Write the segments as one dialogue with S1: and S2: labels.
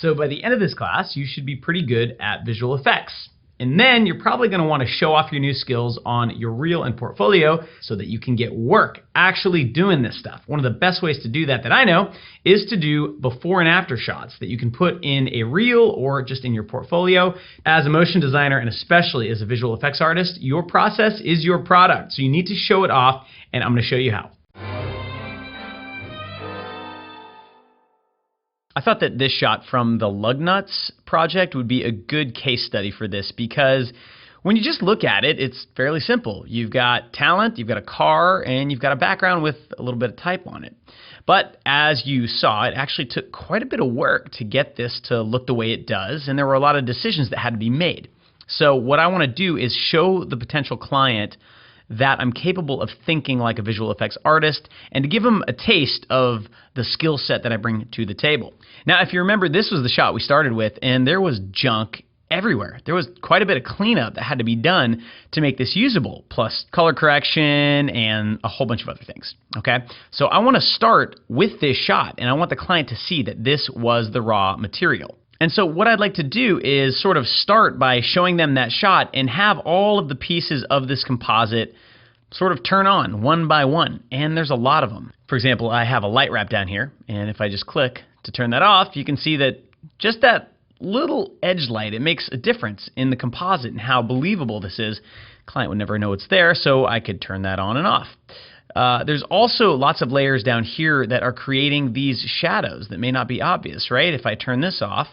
S1: So by the end of this class, you should be pretty good at visual effects. And then you're probably going to want to show off your new skills on your reel and portfolio so that you can get work actually doing this stuff. One of the best ways to do that I know is to do before and after shots that you can put in a reel or just in your portfolio. As a motion designer and especially as a visual effects artist, your process is your product. So you need to show it off, and I'm going to show you how. I thought that this shot from the lug nuts project would be a good case study for this because when you just look at it, it's fairly simple. You've got talent, you've got a car, and you've got a background with a little bit of type on it. But as you saw, it actually took quite a bit of work to get this to look the way it does, and there were a lot of decisions that had to be made. So what I want to do is show the potential client that I'm capable of thinking like a visual effects artist and to give them a taste of the skill set that I bring to the table. Now, if you remember, this was the shot we started with, and there was junk everywhere. There was quite a bit of cleanup that had to be done to make this usable, plus color correction and a whole bunch of other things, okay? So I want to start with this shot, and I want the client to see that this was the raw material. And so what I'd like to do is sort of start by showing them that shot and have all of the pieces of this composite sort of turn on one by one. And there's a lot of them. For example, I have a light wrap down here, and if I just click to turn that off, you can see that just that little edge light, it makes a difference in the composite and how believable this is. Client would never know it's there, so I could turn that on and off. There's also lots of layers down here that are creating these shadows that may not be obvious, right? If I turn this off,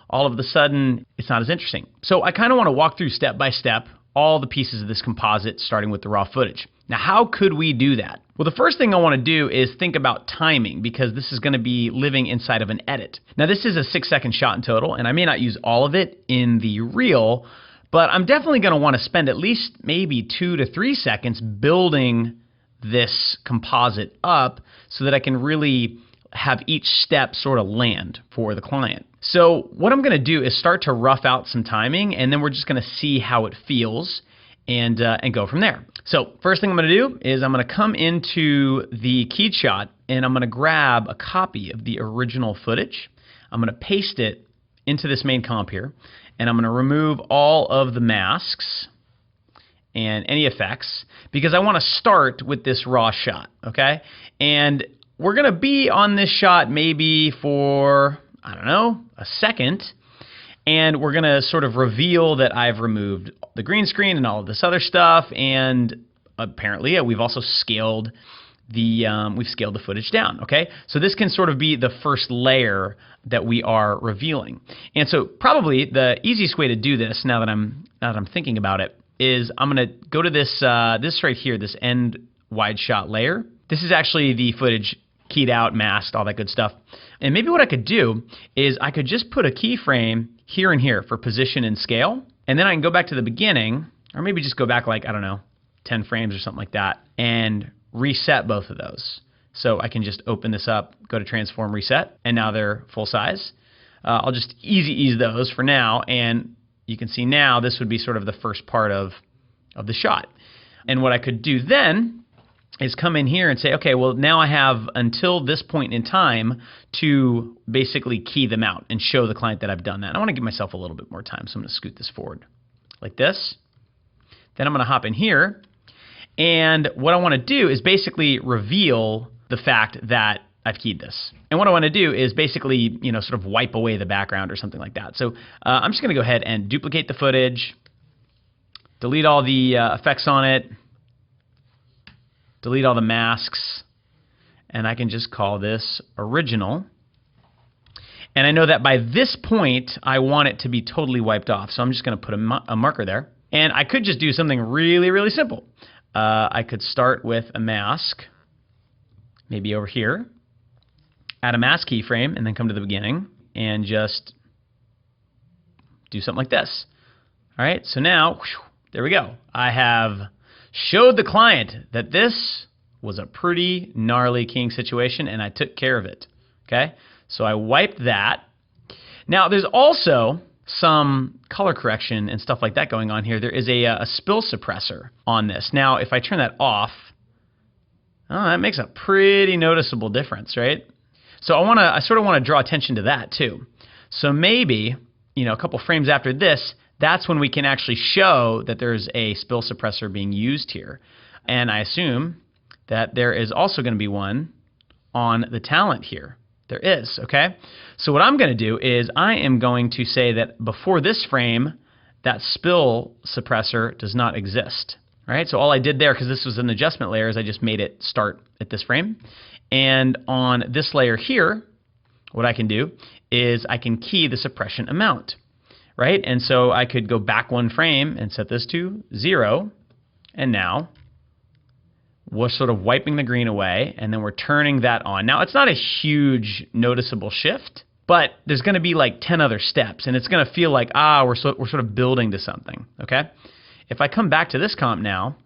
S1: all of a sudden, it's not as interesting. So I kind of want to walk through step by step all the pieces of this composite, starting with the raw footage. Now, how could we do that? Well, the first thing I want to do is think about timing, because this is going to be living inside of an edit. Now, this is a 6-second shot in total, and I may not use all of it in the reel, but I'm definitely going to want to spend at least maybe 2 to 3 seconds building this composite up so that I can really have each step sort of land for the client. So what I'm going to do is start to rough out some timing, and then we're just going to see how it feels and go from there. So first thing I'm going to do is I'm going to come into the keyed shot, and I'm going to grab a copy of the original footage. I'm going to paste it into this main comp here, and I'm going to remove all of the masks and any effects because I want to start with this raw shot, okay? And we're going to be on this shot maybe for, I don't know, a second, and we're going to sort of reveal that I've removed the green screen and all of this other stuff, and apparently we've also scaled the footage down, okay? So this can sort of be the first layer that we are revealing. And so probably the easiest way to do this, now that I'm thinking about it, is I'm going to go to this right here, this end wide shot layer. This is actually the footage keyed out, masked, all that good stuff. And maybe what I could do is I could just put a keyframe here and here for position and scale, and then I can go back to the beginning, or maybe just go back like, I don't know, 10 frames or something like that, and reset both of those. So I can just open this up, go to transform, reset, and now they're full size. I'll just ease those for now, and you can see now this would be sort of the first part of the shot. And what I could do then is come in here and say, okay, well, now I have until this point in time to basically key them out and show the client that I've done that. I want to give myself a little bit more time, so I'm going to scoot this forward like this. Then I'm going to hop in here, and what I want to do is basically reveal the fact that I've keyed this. And what I want to do is basically, sort of wipe away the background or something like that. So I'm just going to go ahead and duplicate the footage, delete all the effects on it, delete all the masks, and I can just call this original. And I know that by this point, I want it to be totally wiped off. So I'm just going to put a marker there. And I could just do something really, really simple. I could start with a mask, maybe over here, add a mask keyframe, and then come to the beginning and just do something like this. All right, so now, there we go. I have showed the client that this was a pretty gnarly keying situation, and I took care of it, okay? So I wiped that. Now, there's also some color correction and stuff like that going on here. There is a spill suppressor on this. Now, if I turn that off, that makes a pretty noticeable difference, right? So I sort of want to draw attention to that too. So maybe, a couple frames after this, that's when we can actually show that there's a spill suppressor being used here. And I assume that there is also going to be one on the talent here. There is, okay? So what I'm going to do is I am going to say that before this frame, that spill suppressor does not exist, right? So all I did there, because this was an adjustment layer, is I just made it start at this frame. And on this layer here, what I can do is I can key the suppression amount, right? And so I could go back one frame and set this to 0, and now we're sort of wiping the green away, and then we're turning that on. Now, it's not a huge noticeable shift, but there's going to be like 10 other steps, and it's going to feel like, we're sort of building to something, okay? If I come back to this comp now,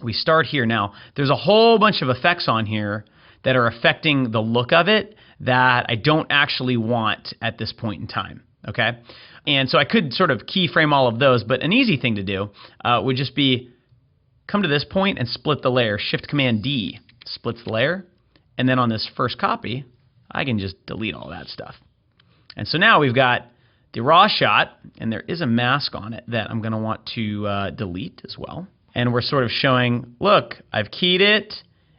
S1: we start here now. There's a whole bunch of effects on here that are affecting the look of it that I don't actually want at this point in time, okay? And so I could sort of keyframe all of those, but an easy thing to do would just be come to this point and split the layer. Shift-Command-D splits the layer. And then on this first copy, I can just delete all that stuff. And so now we've got the raw shot, and there is a mask on it that I'm going to want to delete as well. And we're sort of showing, look, I've keyed it,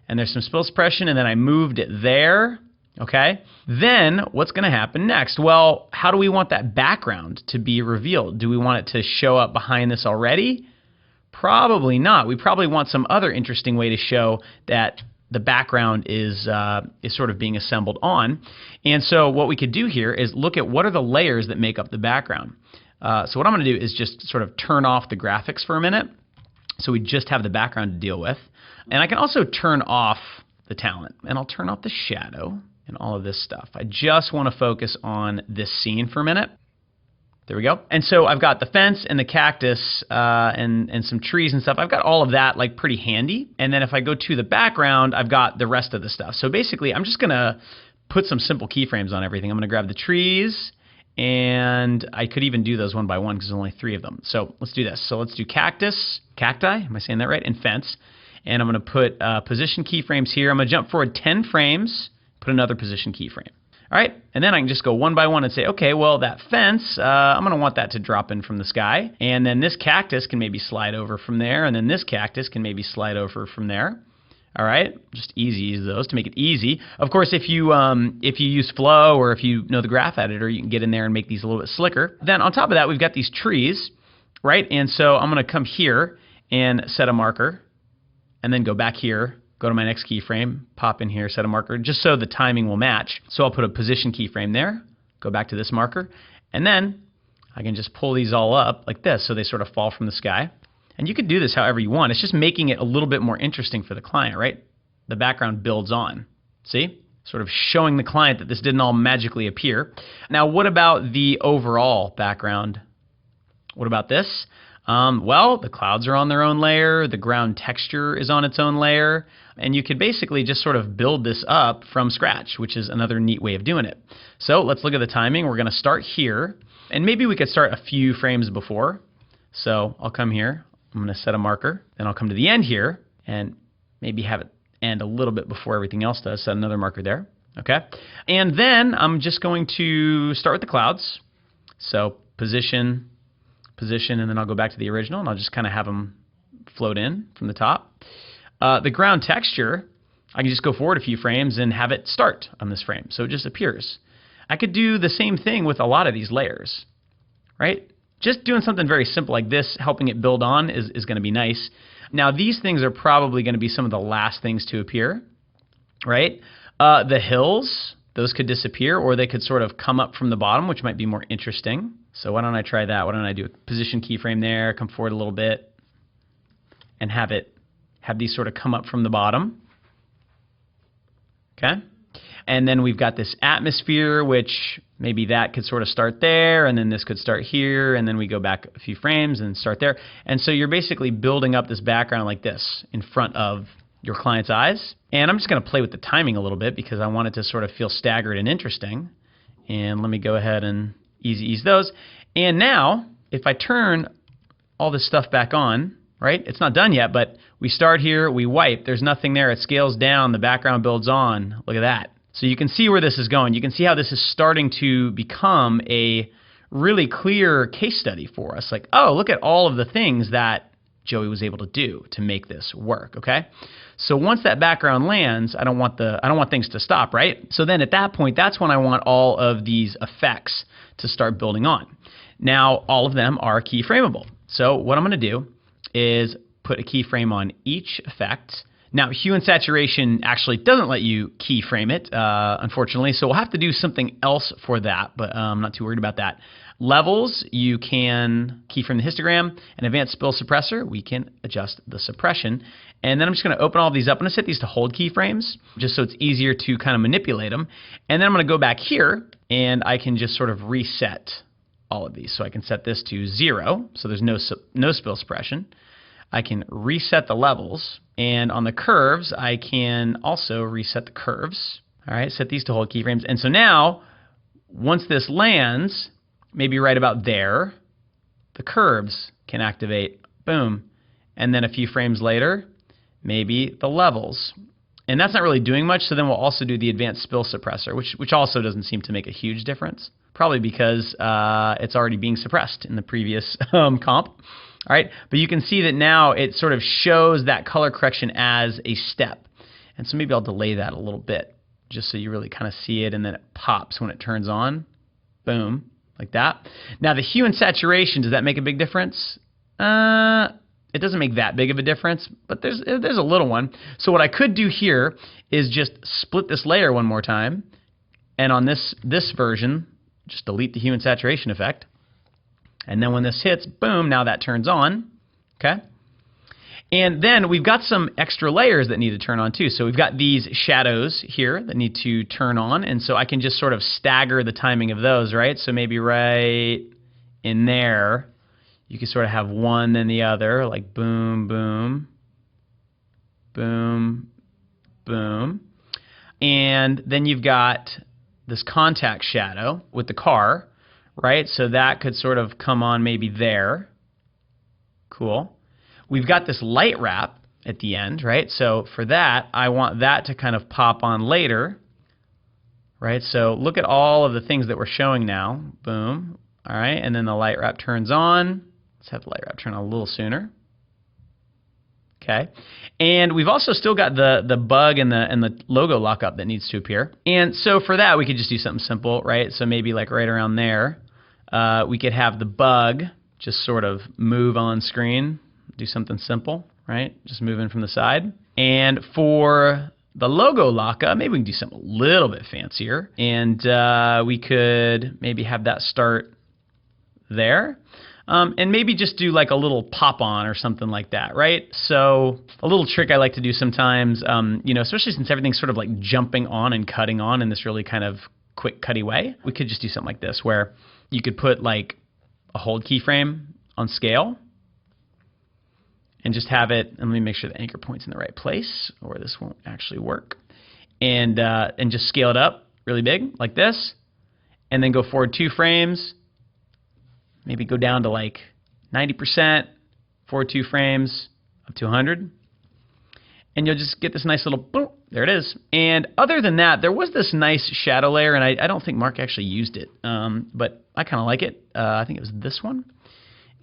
S1: and there's some spill suppression, and then I moved it there. Okay? Then what's going to happen next? Well, how do we want that background to be revealed? Do we want it to show up behind this already? Probably not. We probably want some other interesting way to show that the background is sort of being assembled on. And so what we could do here is look at what are the layers that make up the background. So what I'm going to do is just sort of turn off the graphics for a minute, so we just have the background to deal with. And I can also turn off the talent, and I'll turn off the shadow and all of this stuff. I just want to focus on this scene for a minute. There we go. And so I've got the fence and the cactus and some trees and stuff. I've got all of that like pretty handy. And then if I go to the background, I've got the rest of the stuff. So basically, I'm just going to put some simple keyframes on everything. I'm going to grab the trees, and I could even do those one by one because there's only 3 of them. So let's do this. So let's do cacti, am I saying that right? And fence. And I'm going to put position keyframes here. I'm going to jump forward 10 frames, put another position keyframe. All right, and then I can just go one by one and say, okay, well, that fence, I'm going to want that to drop in from the sky. And then this cactus can maybe slide over from there, and then this cactus can maybe slide over from there. All right, just use those to make it easy. Of course, if you use Flow or if you know the graph editor, you can get in there and make these a little bit slicker. Then on top of that, we've got these trees, right? And so I'm going to come here and set a marker, and then go back here, go to my next keyframe, pop in here, set a marker, just so the timing will match. So I'll put a position keyframe there, go back to this marker, and then I can just pull these all up like this so they sort of fall from the sky. And you can do this however you want. It's just making it a little bit more interesting for the client, right? The background builds on. See? Sort of showing the client that this didn't all magically appear. Now, what about the overall background? What about this? Well, the clouds are on their own layer, the ground texture is on its own layer, and you could basically just sort of build this up from scratch, which is another neat way of doing it. So let's look at the timing. We're going to start here, and maybe we could start a few frames before. So I'll come here, I'm going to set a marker, then I'll come to the end here, and maybe have it end a little bit before everything else does, set another marker there, okay? And then I'm just going to start with the clouds. So position, and then I'll go back to the original, and I'll just kind of have them float in from the top. The ground texture, I can just go forward a few frames and have it start on this frame, so it just appears. I could do the same thing with a lot of these layers, right? Just doing something very simple like this, helping it build on, is going to be nice. Now, these things are probably going to be some of the last things to appear, right? The hills, those could disappear, or they could sort of come up from the bottom, which might be more interesting. So why don't I try that? Why don't I do a position keyframe there, come forward a little bit, and have these sort of come up from the bottom. Okay? And then we've got this atmosphere, which maybe that could sort of start there, and then this could start here, and then we go back a few frames and start there. And so you're basically building up this background like this in front of your client's eyes. And I'm just going to play with the timing a little bit because I want it to sort of feel staggered and interesting. And let me go ahead and ease those. And now, if I turn all this stuff back on, right? It's not done yet, but we start here, we wipe. There's nothing there. It scales down. The background builds on. Look at that. So you can see where this is going. You can see how this is starting to become a really clear case study for us. Like, oh, look at all of the things that Joey was able to do to make this work, okay? So once that background lands, I don't want things to stop, right? So then at that point, that's when I want all of these effects to start building on. Now, all of them are keyframeable. So what I'm going to do is put a keyframe on each effect. Now, hue and saturation actually doesn't let you keyframe it, unfortunately, so we'll have to do something else for that, but I'm not too worried about that. Levels, you can keyframe the histogram, and advanced spill suppressor, we can adjust the suppression. And then I'm just going to open all of these up. I'm going to set these to hold keyframes, just so it's easier to kind of manipulate them. And then I'm going to go back here, and I can just sort of reset all of these. So I can set this to 0, so there's no spill suppression. I can reset the levels, and on the curves, I can also reset the curves. All right, set these to hold keyframes. And so now, once this lands, maybe right about there, the curves can activate, boom. And then a few frames later, maybe the levels. And that's not really doing much, so then we'll also do the advanced spill suppressor, which also doesn't seem to make a huge difference, probably because it's already being suppressed in the previous comp. All right, but you can see that now it sort of shows that color correction as a step. And so maybe I'll delay that a little bit, just so you really kind of see it, and then it pops when it turns on. Boom, like that. Now the hue and saturation, does that make a big difference? It doesn't make that big of a difference, but there's a little one. So what I could do here is just split this layer one more time, and on this version, just delete the hue and saturation effect. And then when this hits, boom, now that turns on, okay? And then we've got some extra layers that need to turn on too. So we've got these shadows here that need to turn on, and so I can just sort of stagger the timing of those, right? So maybe right in there, you can sort of have one then the other, like boom, boom, boom, boom. And then you've got this contact shadow with the car, right? So that could sort of come on maybe there. Cool. We've got this light wrap at the end, right? So for that, I want that to kind of pop on later, right? So look at all of the things that we're showing now. Boom. All right, and then the light wrap turns on. Let's have the light wrap turn on a little sooner. Okay, and we've also still got the bug and the logo lockup that needs to appear. And so for that, we could just do something simple, right? So maybe like right around there, we could have the bug just sort of move on screen, do something simple, right? Just move in from the side. And for the logo lockup, maybe we can do something a little bit fancier, and we could maybe have that start there. And maybe just do like a little pop-on or something like that, right? So a little trick I like to do sometimes, you know, especially since everything's sort of like jumping on and cutting on in this really kind of quick cutty way, we could just do something like this where you could put like a hold keyframe on scale and just have it, and let me make sure the anchor point's in the right place or this won't actually work, and just scale it up really big like this, and then go forward 2 frames. Maybe go down to like 90%, forward 2 frames, up to 100. And you'll just get this nice little, boom, there it is. And other than that, there was this nice shadow layer, and I don't think Mark actually used it, but I kind of like it. I think it was this one.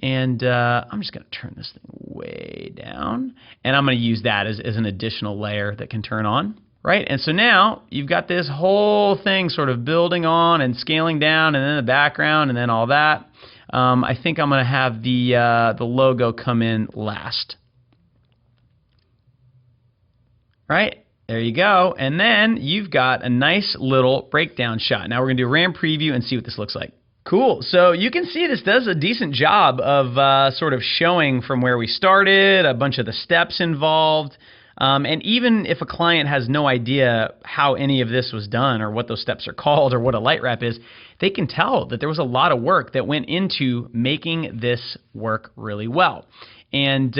S1: And I'm just going to turn this thing way down, and I'm going to use that as an additional layer that can turn on. Right, and so now you've got this whole thing sort of building on and scaling down, and then the background, and then all that. I think I'm going to have the logo come in last. Right, there you go. And then you've got a nice little breakdown shot. Now we're going to do a RAM preview and see what this looks like. Cool. So you can see this does a decent job of sort of showing from where we started, a bunch of the steps involved. And even if a client has no idea how any of this was done or what those steps are called or what a light wrap is, they can tell that there was a lot of work that went into making this work really well. And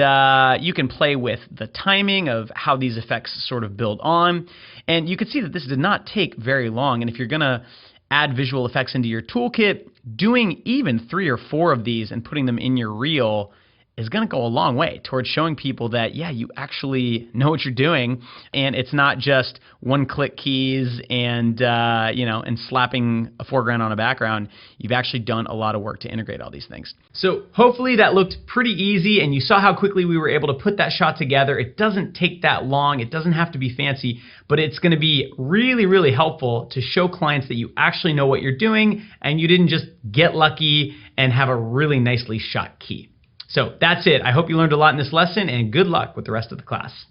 S1: you can play with the timing of how these effects sort of build on. And you can see that this did not take very long. And if you're going to add visual effects into your toolkit, doing even 3 or 4 of these and putting them in your reel is going to go a long way towards showing people that, yeah, you actually know what you're doing, and it's not just one-click keys and and slapping a foreground on a background. You've actually done a lot of work to integrate all these things. So hopefully that looked pretty easy, and you saw how quickly we were able to put that shot together. It doesn't take that long. It doesn't have to be fancy, but it's going to be really, really helpful to show clients that you actually know what you're doing, and you didn't just get lucky and have a really nicely shot key. So that's it. I hope you learned a lot in this lesson, and good luck with the rest of the class.